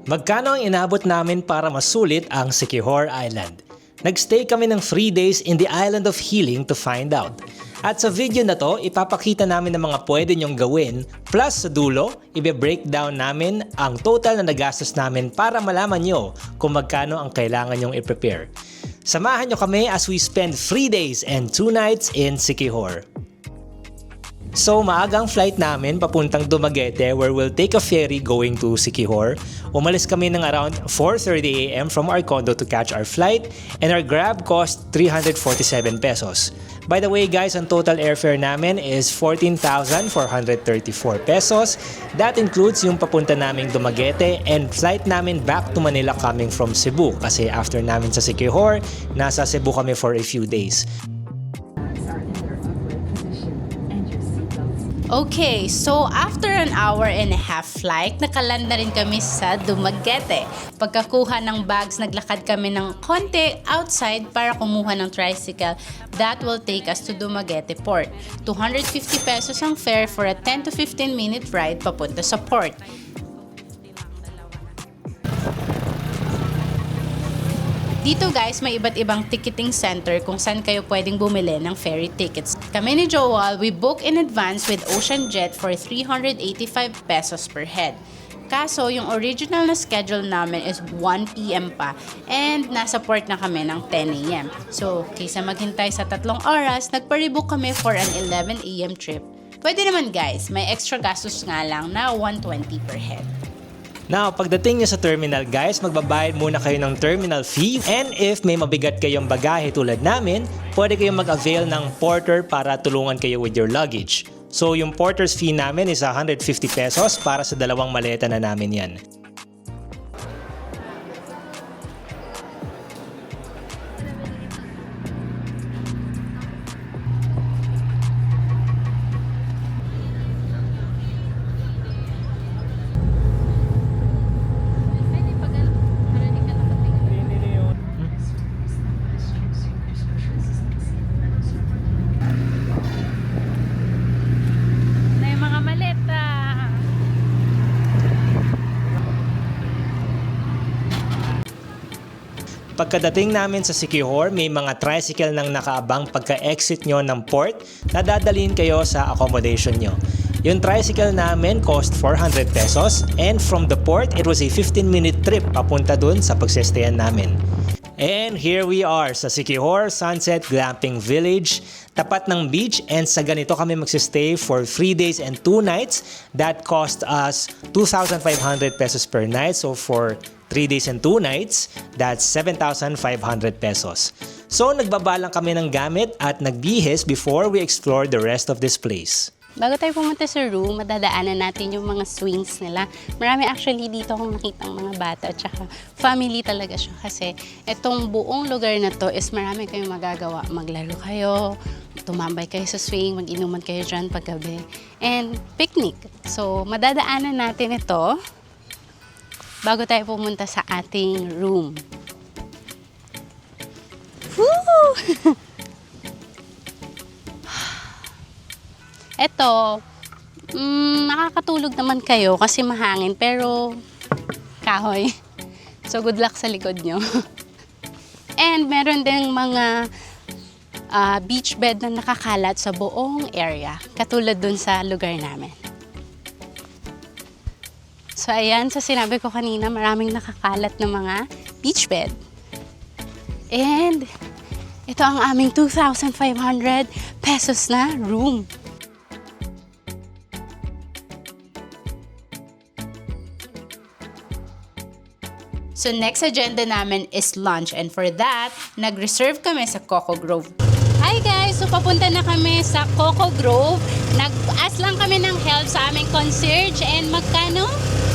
Magkano ang inabot namin para masulit ang Siquijor Island? Nagstay kami ng 3 days in the Island of Healing to find out. At sa video na to, ipapakita namin ng mga pwede nyong gawin, plus sa dulo, ibe-breakdown namin ang total na nagastos namin para malaman nyo kung magkano ang kailangan nyong i-prepare. Samahan nyo kami as we spend 3 days and 2 nights in Siquijor. So maagang flight namin papuntang Dumaguete where we'll take a ferry going to Siquijor. Umalis kami ng around 4:30 AM from our condo to catch our flight and our grab cost 347 pesos. By the way guys, ang total airfare namin is 14,434 pesos. That includes yung papunta naming Dumaguete and flight namin back to Manila coming from Cebu kasi after namin sa Siquijor, nasa Cebu kami for a few days. Okay, so after an hour and a half flight, nakaland na rin kami sa Dumaguete. Pagkakuha ng bags, naglakad kami ng konti outside para kumuha ng tricycle that will take us to Dumaguete Port. 250 pesos ang fare for a 10 to 15 minute ride papunta sa port. Dito guys, may iba't ibang ticketing center kung saan kayo pwedeng bumili ng ferry tickets. Kami ni Joel, we book in advance with Ocean Jet for 385 pesos per head. Kaso, yung original na schedule namin is 1 PM pa and nasa port na kami ng 10 AM. So, kaysa maghintay sa 3 oras, nagpa-rebook kami for an 11 AM trip. Pwede naman guys, may extra gastos nga lang na 120 per head. Now, pagdating nyo sa terminal guys, magbabayad muna kayo ng terminal fee and if may mabigat kayong bagahe tulad namin, pwede kayong mag-avail ng porter para tulungan kayo with your luggage. So, yung porter's fee namin is 150 pesos para sa 2 maleta na namin yan. Pagkadating namin sa Siquijor, may mga tricycle nang nakaabang pagka-exit nyo ng port na dadalhin kayo sa accommodation nyo. Yung tricycle namin cost 400 pesos and from the port, it was a 15-minute trip papunta dun sa pagsestayan namin. And here we are sa Siquijor Sunset Glamping Village, tapat ng beach and sa ganito kami magsistay for 3 days and 2 nights. That cost us 2,500 pesos per night. So for 3 days and 2 nights, that's 7,500 pesos. So nagbabalang kami ng gamit at nagbihis before we explore the rest of this place. Bago tayo pumunta sa room, madadaanan natin yung mga swings nila. Marami actually dito akong nakitang mga bata at saka family talaga siya kasi itong buong lugar na to is marami kayong magagawa. Maglaro kayo, tumambay kayo sa swing, mag-inuman kayo dyan paggabi, and picnic. So madadaanan natin ito bago tayo pumunta sa ating room. Woo! Ito, nakakatulog naman kayo kasi mahangin pero kahoy. So good luck sa likod nyo. And meron din mga beach bed na nakakalat sa buong area, katulad dun sa lugar namin. So ayan, sa sinabi ko kanina, maraming nakakalat na mga beach bed. And ito ang aming 2,500 pesos na room. So next agenda namin is lunch and for that, nag-reserve kami sa Coco Grove. Hi guys! So papunta na kami sa Coco Grove. Nag-ask lang kami ng help sa aming concierge and magkano?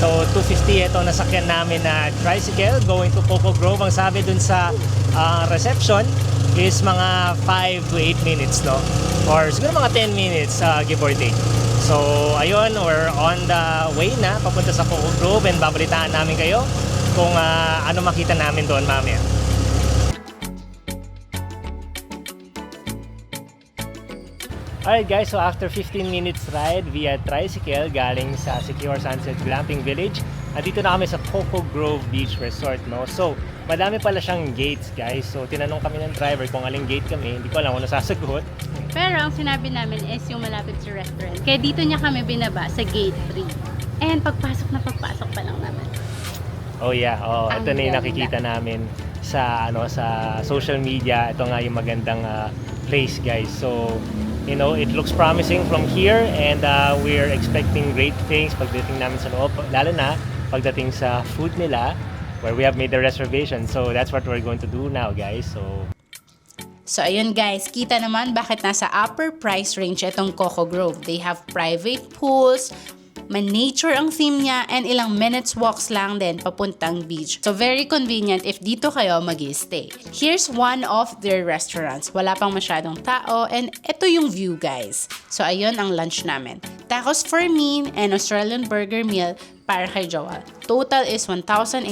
So 250 ito nasakyan namin na tricycle going to Coco Grove. Ang sabi dun sa reception is mga 5 to 8 minutes, no? Or siguro mga 10 minutes, give or take. So ayun, we're on the way na papunta sa Coco Grove and babalitaan namin kayo kung ano makita namin doon mamaya. Alright guys, so after 15 minutes ride via tricycle galing sa Siquijor Sunset Glamping Village, Andito na kami sa Coco Grove Beach Resort, no? So, madami pala siyang gates, guys. So, tinanong kami ng driver kung aling gate kami. Hindi ko alam kung nasasagot. Pero ang sinabi namin is yung malapit sa restaurant. Kaya dito niya kami binaba sa gate 3. And pagpasok pa lang namin. Oh yeah, Ang ito na yung ganda. nakikita namin sa social media. Ito nga yung magandang place, guys. So, you know, it looks promising from here and we're expecting great things pagdating namin sa loob, lalo na pagdating sa food nila where we have made the reservation. So, that's what we're going to do now, guys. So, ayun guys, kita naman bakit nasa upper price range itong Coco Grove. They have private pools, man-nature ang theme niya, and ilang minutes walks lang din papuntang beach. So, very convenient if dito kayo mag-stay. Here's one of their restaurants. Wala pang masyadong tao, and ito yung view, guys. So, ayun ang lunch namin. Tacos for me and Australian burger meal para kay Joel. Total is 1,830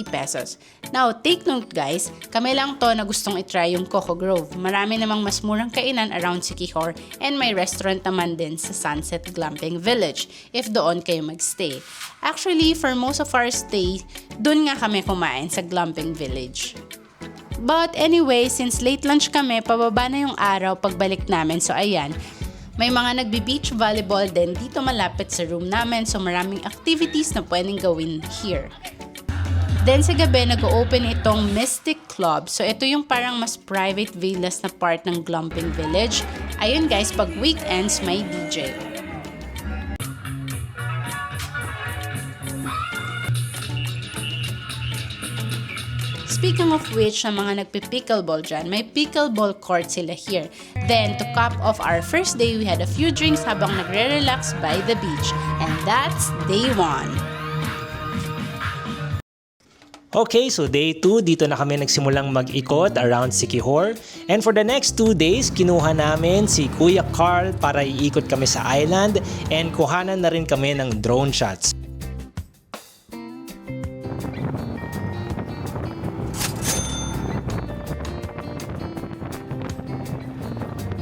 pesos. Now, take note guys, kami lang to na gustong itry yung Coco Grove. Marami namang mas murang kainan around Siquijor and may restaurant naman din sa Sunset Glamping Village if doon kayo magstay. Actually, for most of our stay, dun nga kami kumain sa Glamping Village. But anyway, since late lunch kami, pababa na yung araw pagbalik namin. So ayan, may mga nagbi-beach volleyball din dito malapit sa room namin, so maraming activities na pwedeng gawin here. Then sa gabi, nag-open itong Mystic Club. So ito yung parang mas private villas na part ng Glamping Village. Ayun guys, pag weekends may DJ. Speaking of which, sa mga nagpi-pickleball dyan, may pickleball court sila here. Then, to cap off our first day, we had a few drinks habang nagre-relax by the beach. And that's day 1. Okay, so day 2, dito na kami nagsimulang mag-ikot around Siquijor. And for the next 2 days, kinuha namin si Kuya Carl para iikot kami sa island and kuhanan na rin kami ng drone shots.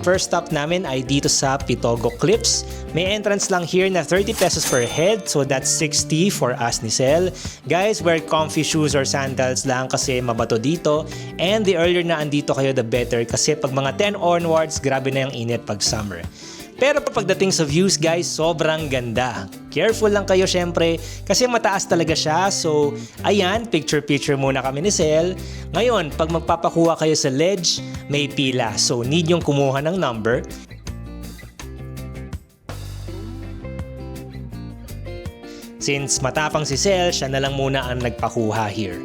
First stop namin ay dito sa Pitogo Cliffs. May entrance lang here na 30 pesos per head, so that's 60 for us ni Sel. Guys, wear comfy shoes or sandals lang kasi mabato dito. And the earlier na andito kayo, the better kasi pag mga 10 onwards, grabe na yung init pag summer. Pero pagdating sa views guys, sobrang ganda. Careful lang kayo syempre kasi mataas talaga siya. So ayan, picture-picture muna kami ni Sel. Ngayon, pag magpapakuha kayo sa ledge, may pila. So need yung kumuha ng number. Since matapang si Sel, siya na lang muna ang nagpakuha here.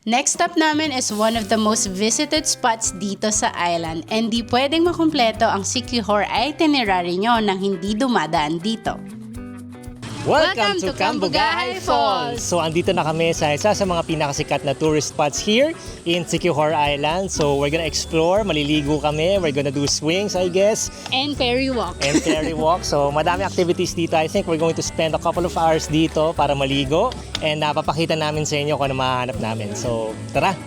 Next stop namin is one of the most visited spots dito sa island, and di pwedeng makumpleto ang Siquijor itinerary nyo nang hindi dumadaan dito. Welcome to Cambugahay Falls! So andito na kami sa isa sa mga pinakasikat na tourist spots here in Siquijor Island. So we're gonna explore, maliligo kami, we're gonna do swings I guess. And ferry walk. And ferry walk. So madami activities dito. I think we're going to spend a couple of hours dito para maligo. And napapakita namin sa inyo kung ano mahanap namin. So tara!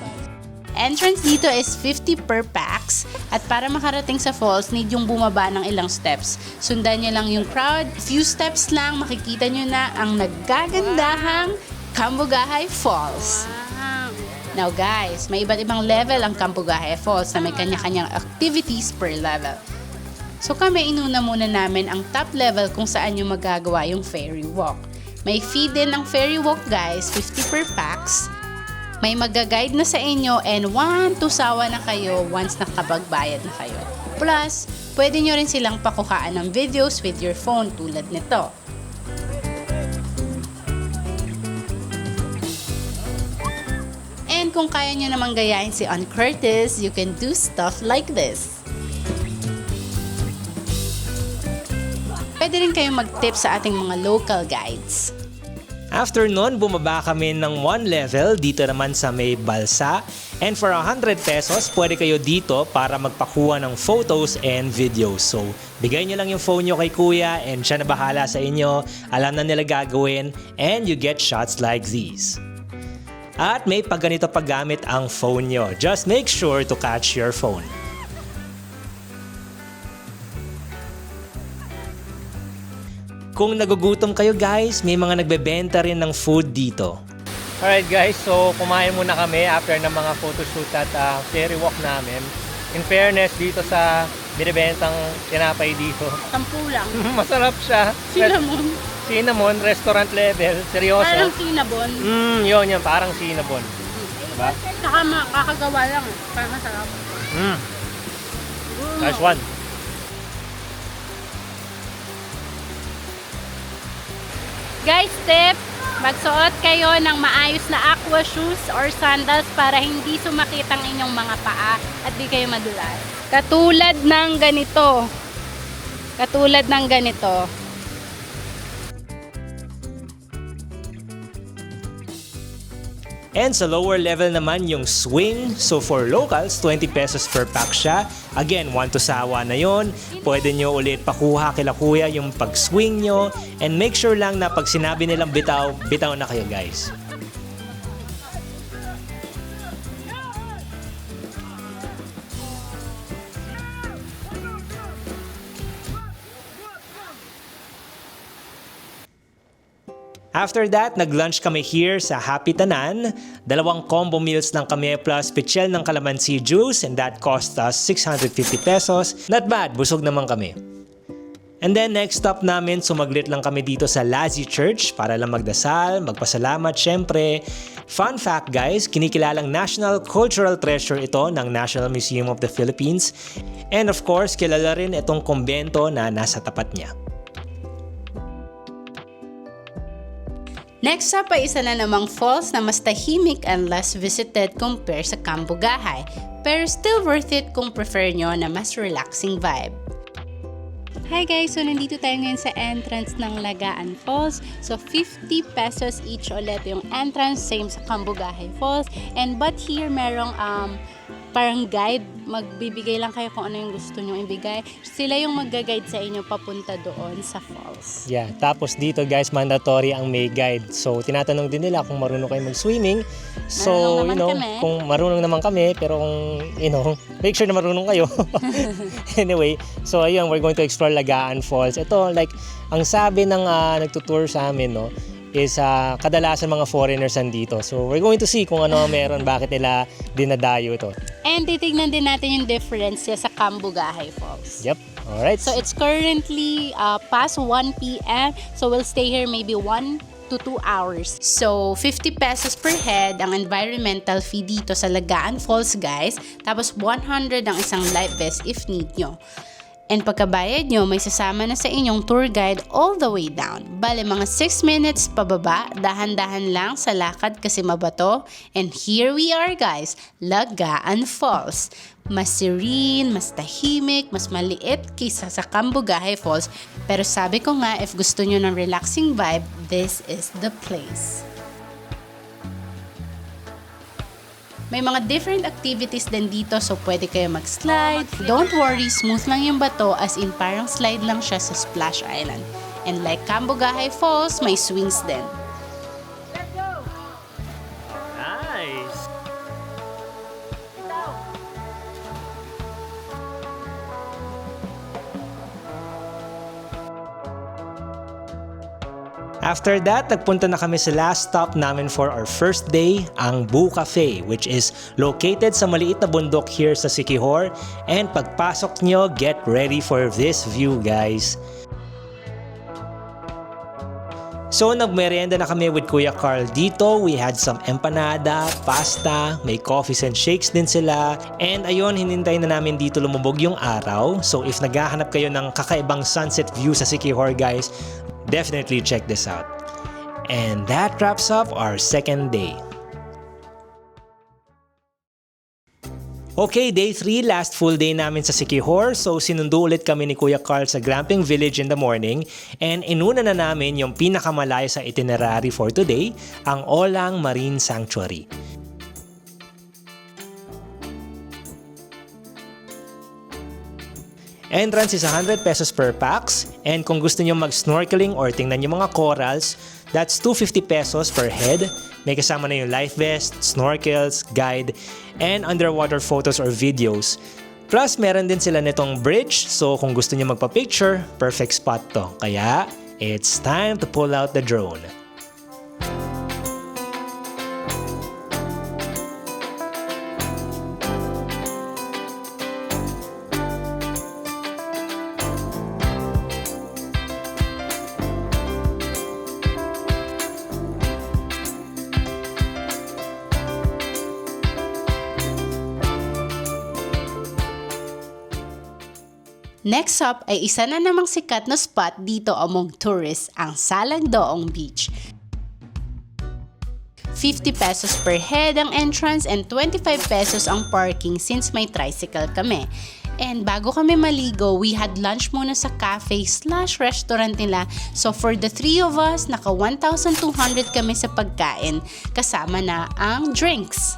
Entrance dito is 50 per pax, at para makarating sa falls, need yung bumaba ng ilang steps. Sundan nyo lang yung crowd, few steps lang, makikita nyo na ang naggagandahang Cambugahay Falls. Now guys, may iba't ibang level ang Cambugahay Falls na may kanya-kanyang activities per level. So kami, inuna muna namin ang top level kung saan nyo magagawa yung ferry walk. May fee din ang ferry walk guys, 50 per pax. May mag-guide na sa inyo and 1 to sawa na kayo once nakapagbayad na kayo. Plus, pwede nyo rin silang pakuhaan ng videos with your phone tulad nito. And kung kaya nyo namang gayahin si Aunt Curtis, you can do stuff like this. Pwede rin kayong mag-tip sa ating mga local guides. After nun, bumaba kami ng 1 level dito naman sa may Balsa. And for 100 pesos, pwede kayo dito para magpakuha ng photos and videos. So, bigay nyo lang yung phone nyo kay kuya and siya na bahala sa inyo. Alam na nila gagawin and you get shots like these. At may pagganito paggamit ang phone nyo. Just make sure to catch your phone. Kung nagugutom kayo guys, may mga nagbebenta rin ng food dito. Alright guys, so kumain muna kami after ng mga photoshoot at ferry walk namin. In fairness, dito sa binibentang tinapay dito. 10 lang. Masarap siya. Cinnamon. Cinnamon, restaurant level. Seryoso. Parang cinnamon. Yun, parang cinnamon. Diba? Saka makakagawa lang. Parang masarap. Nice one. Guys, tip, magsuot kayo ng maayos na aqua shoes or sandals para hindi sumakit ang inyong mga paa at di kayo madulas. Katulad ng ganito. Katulad ng ganito. And sa lower level naman yung swing. So for locals, 20 pesos per pack siya. Again, 1 to sawa na yon. Pwede nyo ulit pakuha kila kuya yung pag-swing nyo. And make sure lang na pag sinabi nilang bitaw, bitaw na kayo guys. After that, nag-lunch kami here sa Happy Tanan. 2 combo meals lang kami plus pichel ng calamansi juice and that cost us 650 pesos. Not bad, busog naman kami. And then next stop namin, sumaglit lang kami dito sa Lazi Church para lang magdasal, magpasalamat syempre. Fun fact guys, kinikilalang National Cultural Treasure ito ng National Museum of the Philippines. And of course, kilala rin itong kumbento na nasa tapat niya. Next up ay isa na namang falls na mas tahimik and less visited compare sa Cambugahay, pero still worth it kung prefer nyo na mas relaxing vibe. Hi guys! So nandito tayo ngayon sa entrance ng Lagaan Falls. So 50 pesos each ulit yung entrance, same sa Cambugahay Falls. And but here merong parang guide, magbibigay lang kayo kung ano yung gusto nyo ibigay. Sila yung magga-guide sa inyo papunta doon sa falls. Yeah, tapos dito guys, mandatory ang may guide. So, tinatanong din nila kung marunong kayo mag-swimming. So, kung marunong naman kami, pero kung, make sure na marunong kayo. Anyway, so ayun, we're going to explore Lagaan Falls. Ito, like, ang sabi ng nagtutour sa amin, is kadalasan mga foreigners andito. So, we're going to see kung ano meron, bakit nila dinadayo ito. And titignan din natin yung difference sa Cambugahay Falls. Yep. Alright. So, it's currently past 1 p.m. So, we'll stay here maybe 1 to 2 hours. So, 50 pesos per head ang environmental fee dito sa Lagaan Falls, guys. Tapos, 100 ang isang life vest if need nyo. And pagkabayad nyo, may sasama na sa inyong tour guide all the way down. Bale, mga 6 minutes pababa, dahan-dahan lang sa lakad kasi mabato. And here we are guys, Lagaan Falls. Mas serene, mas tahimik, mas maliit kaysa sa Cambugahay Falls. Pero sabi ko nga, if gusto nyo ng relaxing vibe, this is the place. May mga different activities din dito so pwede kayo mag-slide. Don't worry, smooth lang yung bato as in parang slide lang siya sa Splash Island. And like Cambugahay Falls, may swings din. Nice! After that, nagpunta na kami sa last stop namin for our first day, ang Boo Cafe, which is located sa maliit na bundok here sa Siquijor. And pagpasok nyo, get ready for this view, guys. So, nagmerienda na kami with Kuya Carl dito. We had some empanada, pasta, may coffees and shakes din sila. And ayun, hinintay na namin dito lumubog yung araw. So, if naghahanap kayo ng kakaibang sunset view sa Siquijor, guys, definitely check this out. And that wraps up our second day. Okay, day 3, last full day namin sa Siquijor. So sinundo ulit kami ni Kuya Carl sa Glamping Village in the morning. And inuna na namin yung pinakamalayo sa itinerary for today, ang Olang Marine Sanctuary. Entrance is 100 pesos per pax. And kung gusto nyo mag-snorkeling or tingnan yung mga corals, that's 250 pesos per head. May kasama na yung life vest, snorkels, guide, and underwater photos or videos. Plus, meron din sila nitong bridge, so kung gusto niyo magpa-picture, perfect spot to. Kaya, it's time to pull out the drone. Next up ay isa na namang sikat na spot dito among tourists, ang Salagdoong Beach. 50 pesos per head ang entrance and 25 pesos ang parking since may tricycle kami. And bago kami maligo, we had lunch muna sa cafe/restaurant nila. So for the 3 of us, naka 1,200 kami sa pagkain, kasama na ang drinks.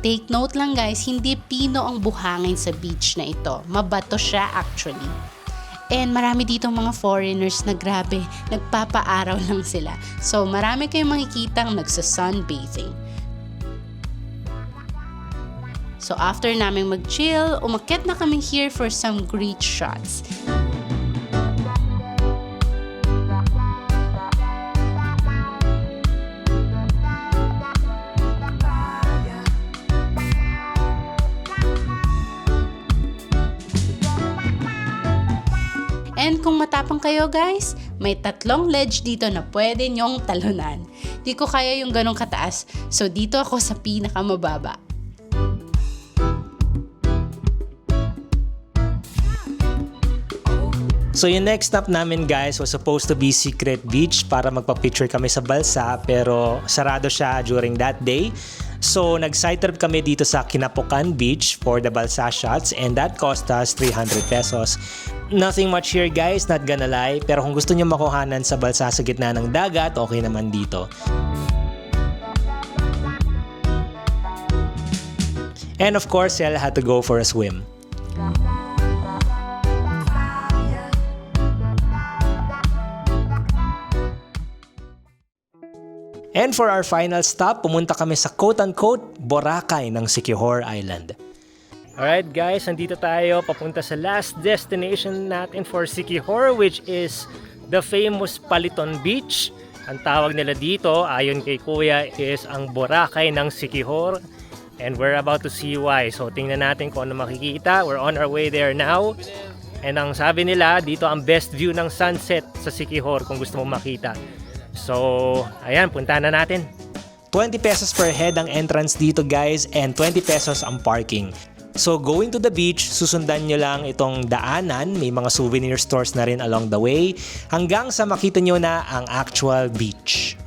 Take note lang guys, hindi pino ang buhangin sa beach na ito. Mabato siya actually. And marami dito mga foreigners na grabe, nagpapaaraw lang sila. So marami kayong makikitang nagsa-sunbathing. So after namin mag-chill, umakyat na kami here for some great shots. And kung matapang kayo guys, may 3 ledge dito na pwede nyong talunan. Di ko kaya yung ganong kataas, so dito ako sa pinakamababa. So yung next stop namin guys was supposed to be Secret Beach para magpa-picture kami sa balsa, pero sarado siya during that day. So nag-side trip kami dito sa Kinapokan Beach for the balsa shots, and that cost us 300 pesos. Nothing much here guys, not gonna lie, pero kung gusto niyo makuhanan sa balsa sa gitna ng dagat, okay naman dito. And of course, Sel had to go for a swim. And for our final stop, pumunta kami sa quote-unquote Boracay ng Siquijor Island. Alright guys, nandito tayo papunta sa last destination natin for Siquijor, which is the famous Paliton Beach. Ang tawag nila dito, ayon kay Kuya, is ang Boracay ng Siquijor. And we're about to see why. So tingnan natin kung ano makikita. We're on our way there now. And ang sabi nila, dito ang best view ng sunset sa Siquijor kung gusto mo makita. So, ayan, punta na natin. 20 pesos per head ang entrance dito guys, and 20 pesos ang parking. So going to the beach, susundan nyo lang itong daanan, may mga souvenir stores na rin along the way, hanggang sa makita nyo na ang actual beach.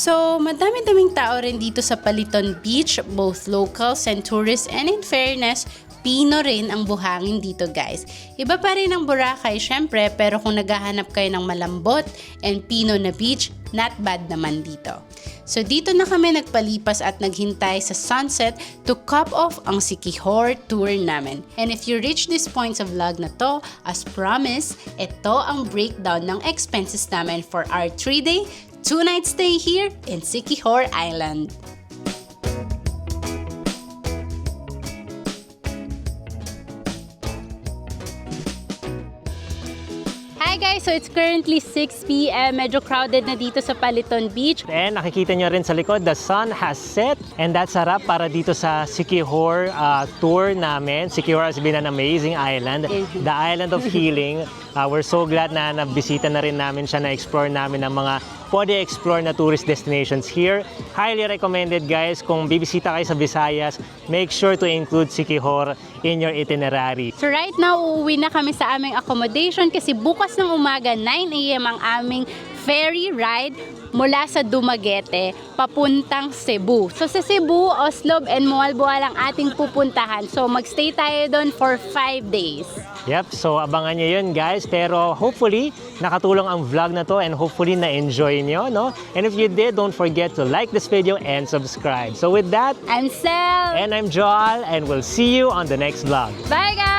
So, madami-daming tao rin dito sa Paliton Beach, both locals and tourists, and in fairness, Pino rin ang buhangin dito guys. Iba pa rin ang Boracay syempre, pero kung naghahanap kayo ng malambot and Pino na beach, not bad naman dito. So dito na kami nagpalipas at naghintay sa sunset to cap off ang Siquijor tour namin. And if you reach this point sa vlog na to, as promised, ito ang breakdown ng expenses namin for our 3-day, 2-night stay here in Siquijor Island. Hi guys! So it's currently 6 p.m. Medyo crowded na dito sa Paliton Beach. And nakikita nyo rin sa likod, the sun has set. And that's sarap para dito sa Siquijor tour namin. Siquijor has been an amazing island. The island of healing. We're so glad na nabisita na rin namin siya, na-explore namin ang mga pwede explore na tourist destinations here. Highly recommended guys, kung bibisita kayo sa Visayas, make sure to include Siquijor in your itinerary. So right now, uuwi na kami sa aming accommodation kasi bukas ng umaga, 9 a.m. ang aming ferry ride mula sa Dumaguete papuntang Cebu. So sa Cebu, Oslob, and Moalboal ang ating pupuntahan. So magstay tayo doon for 5 days. Yep, so abangan nyo yun guys. Pero hopefully, nakatulong ang vlog na to and hopefully na-enjoy nyo, no? And if you did, don't forget to like this video and subscribe. So with that, I'm Sel. and I'm Joel, and we'll see you on the next vlog. Bye guys!